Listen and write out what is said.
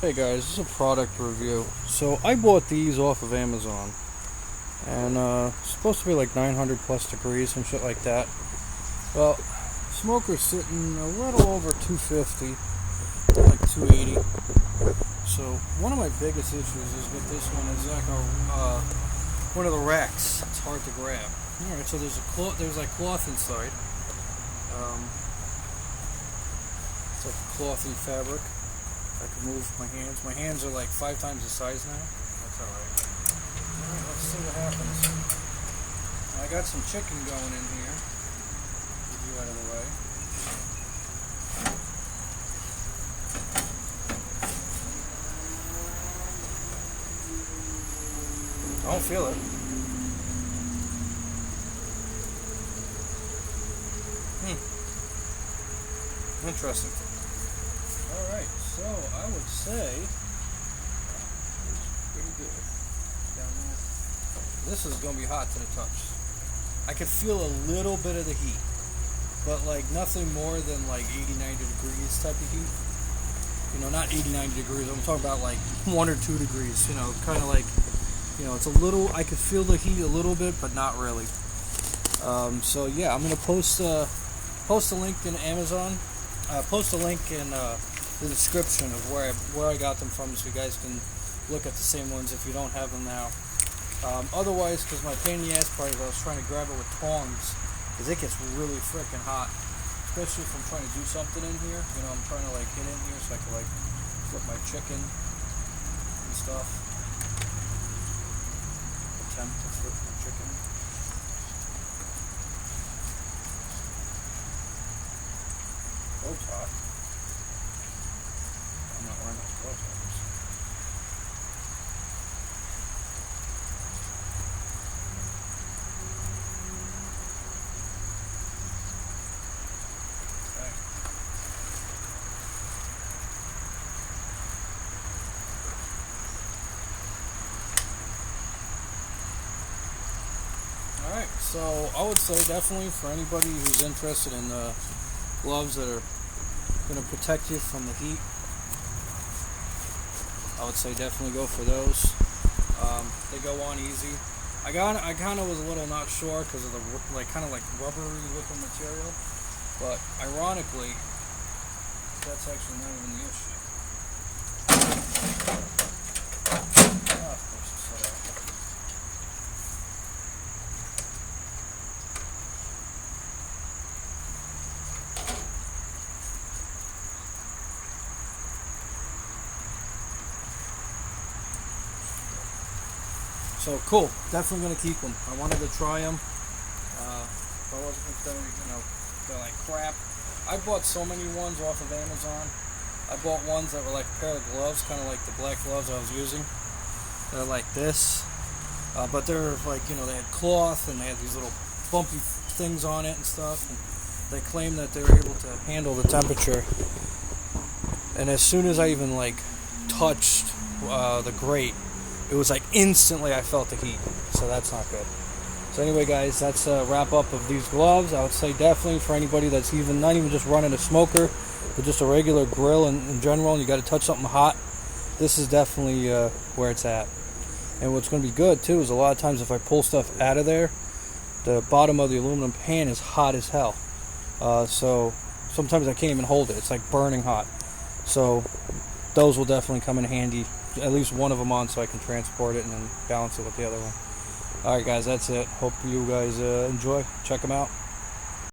Hey guys, this is a product review. So I bought these off of Amazon, and it's supposed to be like 900 plus degrees and shit like that. Well, smoker's sitting a little over 250, like 280. So one of my biggest issues is with this one is like one of the racks. It's hard to grab. All right, so there's like cloth inside. It's like clothy fabric. I can move my hands. My hands are like 5 times the size now. That's alright. Alright, let's see what happens. I got some chicken going in here. Get you out of the way. I don't feel it. Interesting. Alright, so I would say it's pretty good down there. This is going to be hot to the touch. I could feel a little bit of the heat, but like nothing more than like 80, 90 degrees type of heat. You know, not 80, 90 degrees. I'm talking about like 1 or 2 degrees. You know, kind of like, you know, it's a little, I could feel the heat a little bit, but not really. So yeah, I'm going to post a link in Amazon. Post a link in the description of where I got them from, so you guys can look at the same ones if you don't have them now. Otherwise, because my pain in the ass part is I was trying to grab it with tongs, because it gets really freaking hot, especially if I'm trying to do something in here. You know, I'm trying to like get in here so I can like flip my chicken and stuff. Attempt to flip my chicken. Gloves hot. I'm not wearing those gloves, obviously. Okay. Alright, so I would say definitely for anybody who's interested in gloves that are going to protect you from the heat, I would say definitely go for those. They go on easy. I kind of was a little not sure because of the kind of like rubbery looking material, but ironically, that's actually not even the issue. Ah, of course it's set up. So cool, definitely gonna keep them. I wanted to try them. If I wasn't, if they're like crap. I bought so many ones off of Amazon. I bought ones that were like a pair of gloves, kind of like the black gloves I was using. They're like this, but they're like, you know, they had cloth and they had these little bumpy things on it and stuff. And they claimed that they were able to handle the temperature. And as soon as I even like touched the grate, it was like instantly I felt the heat, so that's not good. So anyway guys, that's a wrap up of these gloves. I would say definitely for anybody that's even not even just running a smoker, but just a regular grill in general, and you got to touch something hot, this is definitely where it's at. And what's going to be good too is a lot of times if I pull stuff out of there, the bottom of the aluminum pan is hot as hell. So sometimes I can't even hold it. It's like burning hot. So those will definitely come in handy. At least one of them on so I can transport it and then balance it with the other one. Alright guys, that's it. Hope you guys enjoy. Check them out.